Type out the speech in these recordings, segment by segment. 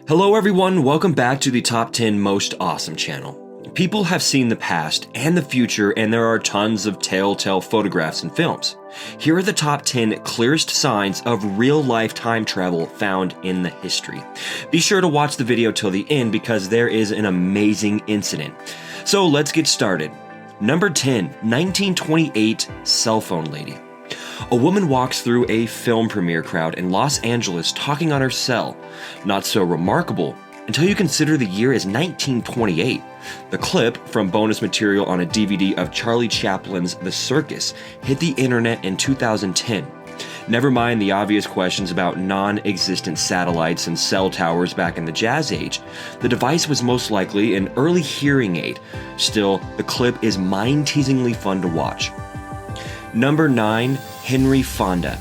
Hello everyone, welcome back to the Top 10 Most Awesome channel. People have seen the past and the future, and there are tons of telltale photographs and films. Here are the top 10 clearest signs of real-life time travel found in the history. Be sure to watch the video till the end because there is an amazing incident. So let's get started. Number 10, 1928 cell phone lady. A woman walks through a film premiere crowd in Los Angeles talking on her cell. Not so remarkable until you consider the year is 1928. The clip from bonus material on a DVD of Charlie Chaplin's The Circus hit the internet in 2010. Never mind the obvious questions about non-existent satellites and cell towers back in the Jazz Age. The device was most likely an early hearing aid. Still, the clip is mind-teasingly fun to watch. Number 9, Henry Fonda.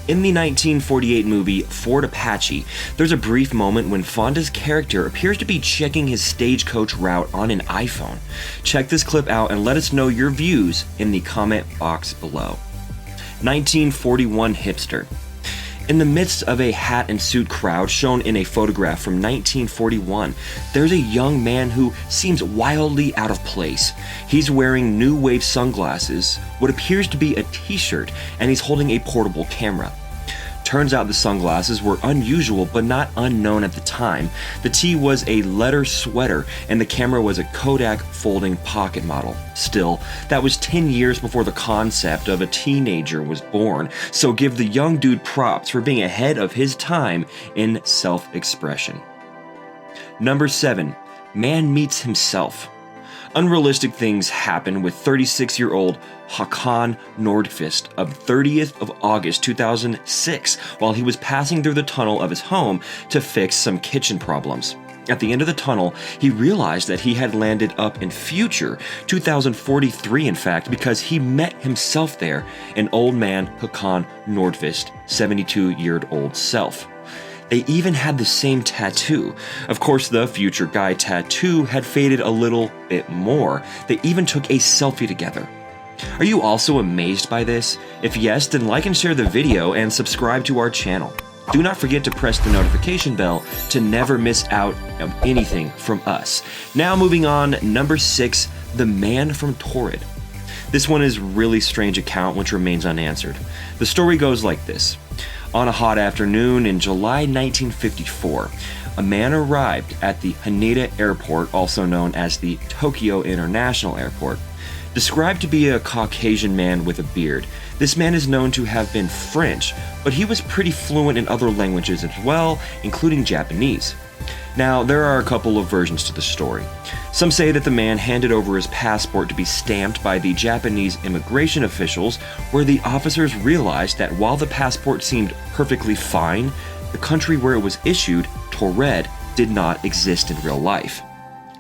In the 1948 movie Fort Apache, there's a brief moment when Fonda's character appears to be checking his stagecoach route on an iPhone. Check this clip out and let us know your views in the comment box below. 1941 hipster. In the midst of a hat and suit crowd shown in a photograph from 1941, there's a young man who seems wildly out of place. He's wearing new wave sunglasses, what appears to be a t-shirt, and he's holding a portable camera. Turns out the sunglasses were unusual but not unknown at the time. The tee was a leather sweater and the camera was a Kodak folding pocket model. Still, that was 10 years before the concept of a teenager was born, so give the young dude props for being ahead of his time in self-expression. Number 7. Man meets himself. Unrealistic things happen with 36-year-old Håkan Nordqvist of 30th of August 2006 while he was passing through the tunnel of his home to fix some kitchen problems. At the end of the tunnel, he realized that he had landed up in future 2043 in fact, because he met himself there, an old man Håkan Nordqvist, 72-year-old self. They even had the same tattoo. Of course, the future guy tattoo had faded a little bit more. They even took a selfie together. Are you also amazed by this? If yes, then like and share the video and subscribe to our channel. Do not forget to press the notification bell to never miss out on anything from us. Now moving on, number 6, the man from Torrid. This one is a really strange account which remains unanswered. The story goes like this. On a hot afternoon in July 1954, a man arrived at the Haneda Airport, also known as the Tokyo International Airport. Described to be a Caucasian man with a beard, this man is known to have been French, but he was pretty fluent in other languages as well, including Japanese. Now, there are a couple of versions to the story. Some say that the man handed over his passport to be stamped by the Japanese immigration officials, where the officers realized that while the passport seemed perfectly fine, the country where it was issued, Torrid, did not exist in real life.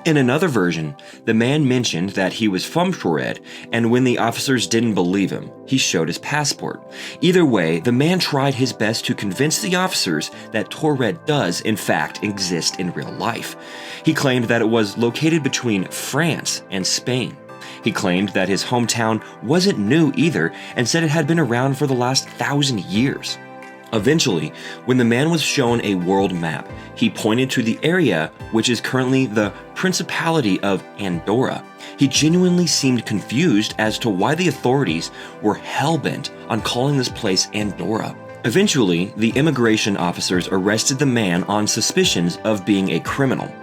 In another version, the man mentioned that he was from Torrid, and when the officers didn't believe him, he showed his passport. Either way, the man tried his best to convince the officers that Torrid does, in fact, exist in real life. He claimed that it was located between France and Spain. He claimed that his hometown wasn't new either, and said it had been around for the last 1,000 years. Eventually, when the man was shown a world map, he pointed to the area which is currently the Principality of Andorra. He genuinely seemed confused as to why the authorities were hell-bent on calling this place Andorra. Eventually, the immigration officers arrested the man on suspicions of being a criminal.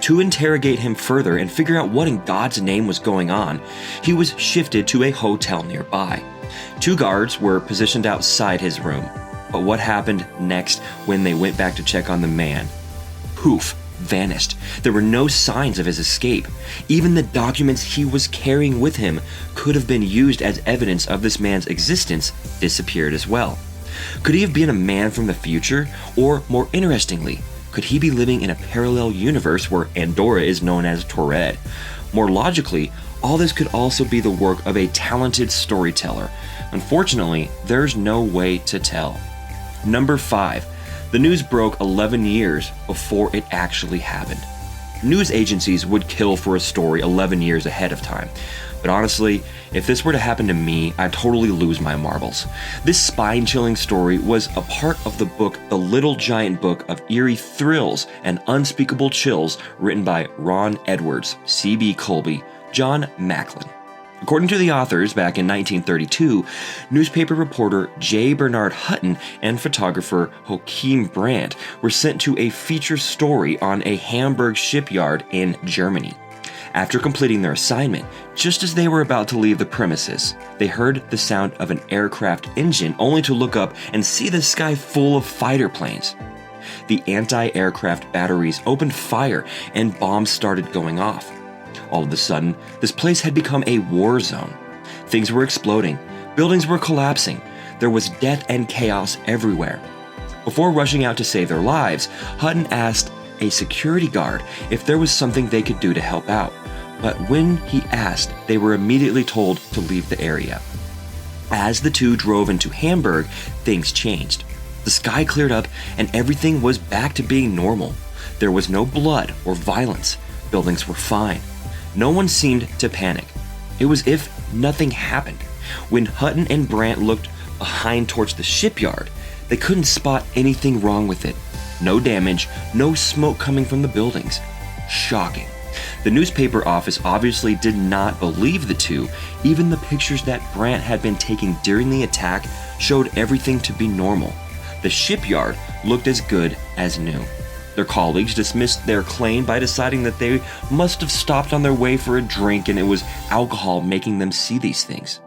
To interrogate him further and figure out what in God's name was going on, he was shifted to a hotel nearby. 2 guards were positioned outside his room. But what happened next when they went back to check on the man? Poof, vanished. There were no signs of his escape. Even the documents he was carrying with him could have been used as evidence of this man's existence disappeared as well. Could he have been a man from the future? Or more interestingly, could he be living in a parallel universe where Andorra is known as Torrid? More logically, all this could also be the work of a talented storyteller. Unfortunately, there's no way to tell. Number 5. The news broke 11 years before it actually happened. News agencies would kill for a story 11 years ahead of time. But honestly, if this were to happen to me, I'd totally lose my marbles. This spine-chilling story was a part of the book The Little Giant Book of Eerie Thrills and Unspeakable Chills, written by Ron Edwards, C.B. Colby, John Macklin. According to the authors, back in 1932, newspaper reporter J. Bernard Hutton and photographer Joachim Brandt were sent to a feature story on a Hamburg shipyard in Germany. After completing their assignment, just as they were about to leave the premises, they heard the sound of an aircraft engine only to look up and see the sky full of fighter planes. The anti-aircraft batteries opened fire and bombs started going off. All of a sudden, this place had become a war zone. Things were exploding, buildings were collapsing, there was death and chaos everywhere. Before rushing out to save their lives, Hutton asked a security guard if there was something they could do to help out. But when he asked, they were immediately told to leave the area. As the two drove into Hamburg, things changed. The sky cleared up and everything was back to being normal. There was no blood or violence. Buildings were fine. No one seemed to panic. It was as if nothing happened. When Hutton and Brandt looked behind towards the shipyard, they couldn't spot anything wrong with it. No damage, no smoke coming from the buildings. Shocking. The newspaper office obviously did not believe the two. Even the pictures that Brandt had been taking during the attack showed everything to be normal. The shipyard looked as good as new. Their colleagues dismissed their claim by deciding that they must have stopped on their way for a drink and it was alcohol making them see these things.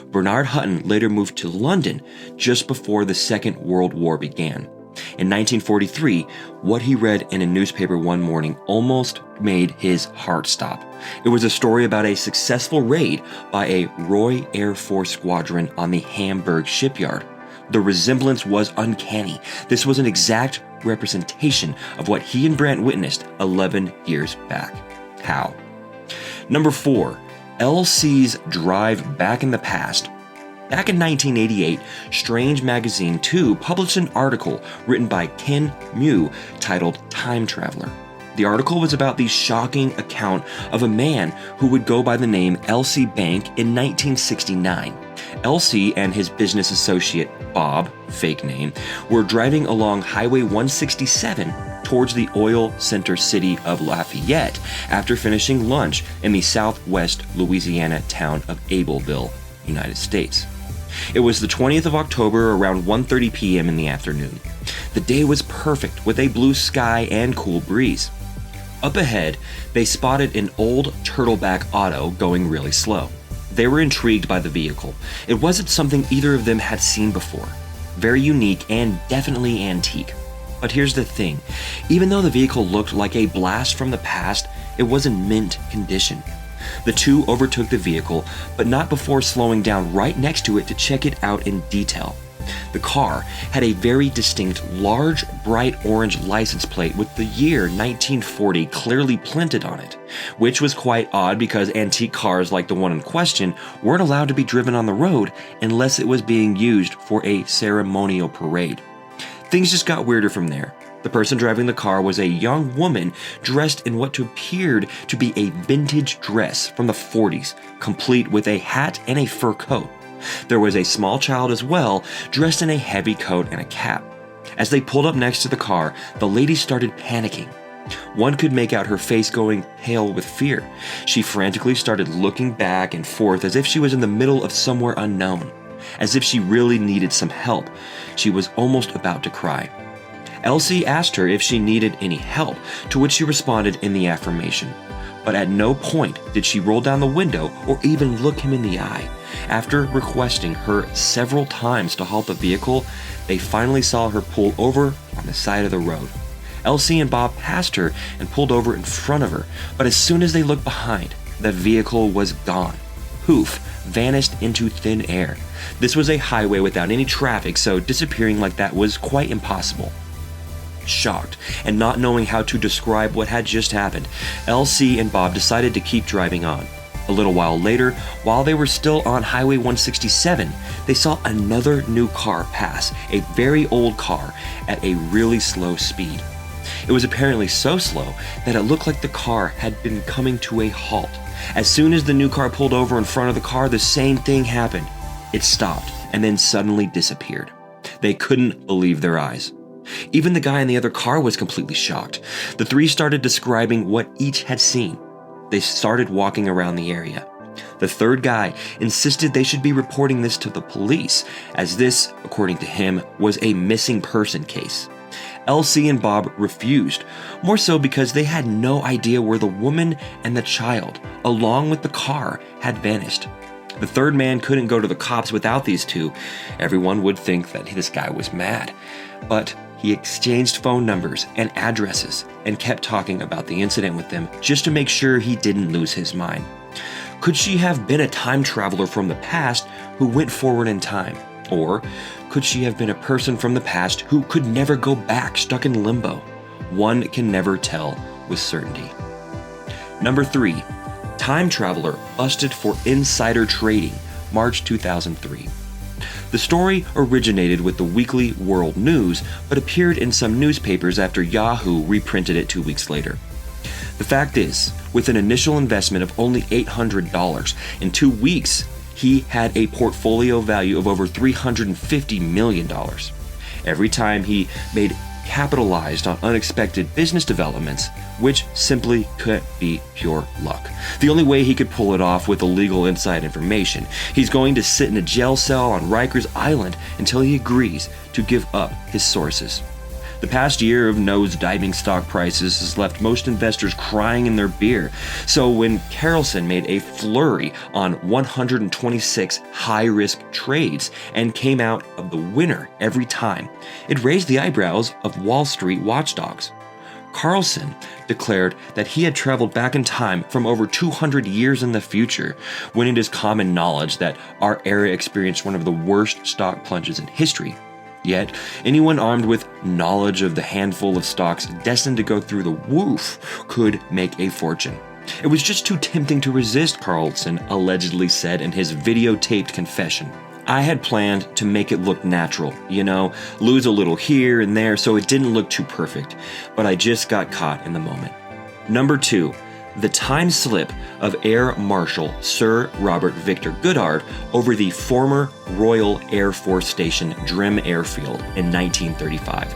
Bernard Hutton later moved to London just before the Second World War began. In 1943, what he read in a newspaper one morning almost made his heart stop. It was a story about a successful raid by a Royal Air Force squadron on the Hamburg shipyard. The resemblance was uncanny. This was an exact representation of what he and Brandt witnessed 11 years back. How? Number 4. LC's Drive Back in the Past. Back in 1988, Strange Magazine 2 published an article written by Ken Mew titled Time Traveler. The article was about the shocking account of a man who would go by the name L.C. Bank in 1969. L.C. and his business associate, Bob, fake name, were driving along Highway 167 towards the oil center city of Lafayette after finishing lunch in the southwest Louisiana town of Ableville, United States. It was the 20th of October around 1:30 p.m. in the afternoon. The day was perfect with a blue sky and cool breeze. Up ahead, they spotted an old turtleback auto going really slow. They were intrigued by the vehicle. It wasn't something either of them had seen before. Very unique and definitely antique. But here's the thing. Even though the vehicle looked like a blast from the past, it was in mint condition. The two overtook the vehicle, but not before slowing down right next to it to check it out in detail. The car had a very distinct, large, bright orange license plate with the year 1940 clearly printed on it, which was quite odd because antique cars like the one in question weren't allowed to be driven on the road unless it was being used for a ceremonial parade. Things just got weirder from there. The person driving the car was a young woman dressed in what appeared to be a vintage dress from the 40s, complete with a hat and a fur coat. There was a small child as well, dressed in a heavy coat and a cap. As they pulled up next to the car, the lady started panicking. One could make out her face going pale with fear. She frantically started looking back and forth as if she was in the middle of somewhere unknown, as if she really needed some help. She was almost about to cry. Elsie asked her if she needed any help, to which she responded in the affirmation. But at no point did she roll down the window or even look him in the eye. After requesting her several times to halt the vehicle, they finally saw her pull over on the side of the road. Elsie and Bob passed her and pulled over in front of her, but as soon as they looked behind, the vehicle was gone. Poof, vanished into thin air. This was a highway without any traffic, so disappearing like that was quite impossible. Shocked and not knowing how to describe what had just happened, Elsie and Bob decided to keep driving on. A little while later, while they were still on Highway 167, they saw another new car pass, a very old car, at a really slow speed. It was apparently so slow that it looked like the car had been coming to a halt. As soon as the new car pulled over in front of the car, the same thing happened. It stopped and then suddenly disappeared. They couldn't believe their eyes. Even the guy in the other car was completely shocked. The three started describing what each had seen. They started walking around the area. The third guy insisted they should be reporting this to the police, as this, according to him, was a missing person case. Elsie and Bob refused, more so because they had no idea where the woman and the child, along with the car, had vanished. The third man couldn't go to the cops without these two. Everyone would think that this guy was mad. But he exchanged phone numbers and addresses and kept talking about the incident with them just to make sure he didn't lose his mind. Could she have been a time traveler from the past who went forward in time? Or could she have been a person from the past who could never go back, stuck in limbo? One can never tell with certainty. Number 3. Time traveler busted for insider trading, March 2003. The story originated with the Weekly World News, but appeared in some newspapers after Yahoo reprinted it 2 weeks later. The fact is, with an initial investment of only $800, in 2 weeks, he had a portfolio value of over $350 million. Every time he capitalized on unexpected business developments, which simply couldn't be pure luck. The only way he could pull it off with illegal inside information. He's going to sit in a jail cell on Rikers Island until he agrees to give up his sources. The past year of nose-diving stock prices has left most investors crying in their beer. So when Carlson made a flurry on 126 high-risk trades and came out of the winner every time, it raised the eyebrows of Wall Street watchdogs. Carlson declared that he had traveled back in time from over 200 years in the future, when it is common knowledge that our era experienced one of the worst stock plunges in history. Yet, anyone armed with knowledge of the handful of stocks destined to go through the roof could make a fortune. It was just too tempting to resist, Carlson allegedly said in his videotaped confession. I had planned to make it look natural, lose a little here and there so it didn't look too perfect, but I just got caught in the moment. Number 2. The time slip of Air Marshal Sir Robert Victor Goddard over the former Royal Air Force Station Drim Airfield in 1935.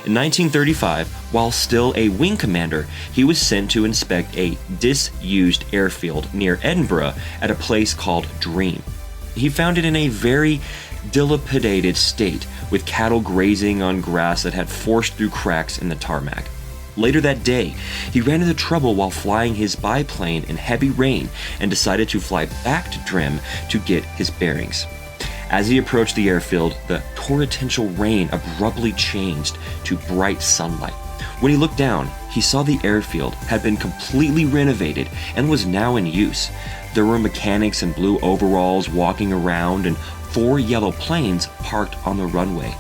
In 1935, while still a wing commander, he was sent to inspect a disused airfield near Edinburgh at a place called Dream. He found it in a very dilapidated state, with cattle grazing on grass that had forced through cracks in the tarmac. Later that day, he ran into trouble while flying his biplane in heavy rain and decided to fly back to Drim to get his bearings. As he approached the airfield, the torrential rain abruptly changed to bright sunlight. When he looked down, he saw the airfield had been completely renovated and was now in use. There were mechanics in blue overalls walking around and 4 yellow planes parked on the runway.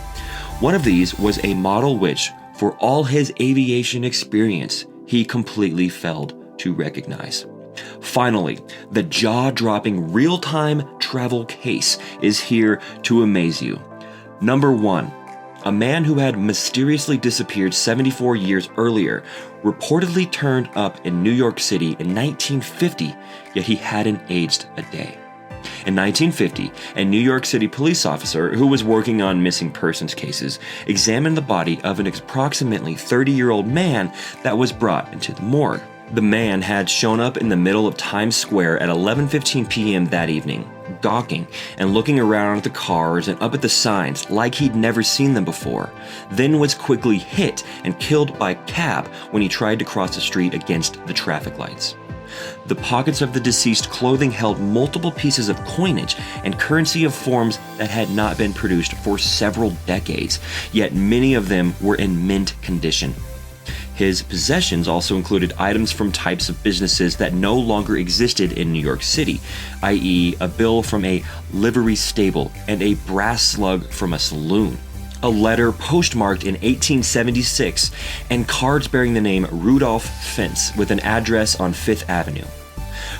One of these was a model which, for all his aviation experience, he completely failed to recognize. Finally, the jaw-dropping real-time travel case is here to amaze you. Number 1. A man who had mysteriously disappeared 74 years earlier reportedly turned up in New York City in 1950, yet he hadn't aged a day. In 1950, a New York City police officer who was working on missing persons cases examined the body of an approximately 30-year-old man that was brought into the morgue. The man had shown up in the middle of Times Square at 11:15 p.m. that evening, gawking and looking around at the cars and up at the signs like he'd never seen them before, then was quickly hit and killed by a cab when he tried to cross the street against the traffic lights. The pockets of the deceased clothing held multiple pieces of coinage and currency of forms that had not been produced for several decades, yet many of them were in mint condition. His possessions also included items from types of businesses that no longer existed in New York City, i.e. a bill from a livery stable and a brass slug from a saloon, a letter postmarked in 1876, and cards bearing the name Rudolph Fentz with an address on 5th Avenue.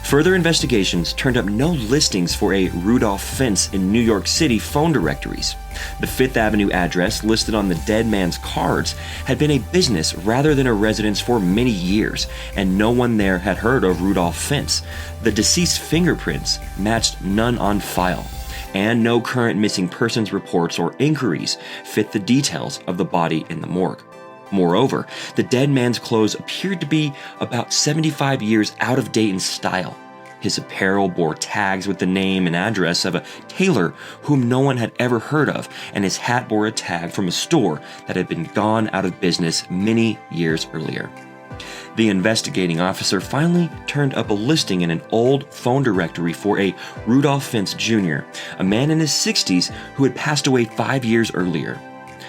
Further investigations turned up no listings for a Rudolph Fentz in New York City phone directories. The Fifth Avenue address listed on the dead man's cards had been a business rather than a residence for many years, and no one there had heard of Rudolph Fentz. The deceased's fingerprints matched none on file, and no current missing persons reports or inquiries fit the details of the body in the morgue. Moreover, the dead man's clothes appeared to be about 75 years out of date in style. His apparel bore tags with the name and address of a tailor whom no one had ever heard of, and his hat bore a tag from a store that had been gone out of business many years earlier. The investigating officer finally turned up a listing in an old phone directory for a Rudolph Fentz Jr., a man in his 60s who had passed away 5 years earlier.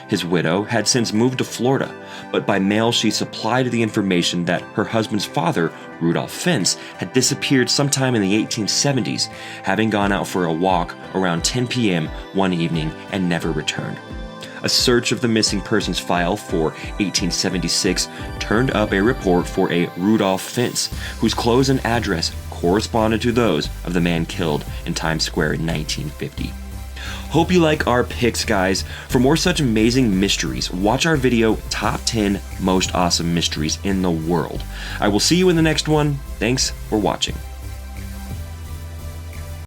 His widow had since moved to Florida, but by mail she supplied the information that her husband's father, Rudolph Fentz, had disappeared sometime in the 1870s, having gone out for a walk around 10 p.m. one evening and never returned. A search of the missing persons file for 1876 turned up a report for a Rudolph Fentz, whose clothes and address corresponded to those of the man killed in Times Square in 1950. Hope you like our picks, guys. For more such amazing mysteries, watch our video, Top 10 Most Awesome Mysteries in the World. I will see you in the next one. Thanks for watching.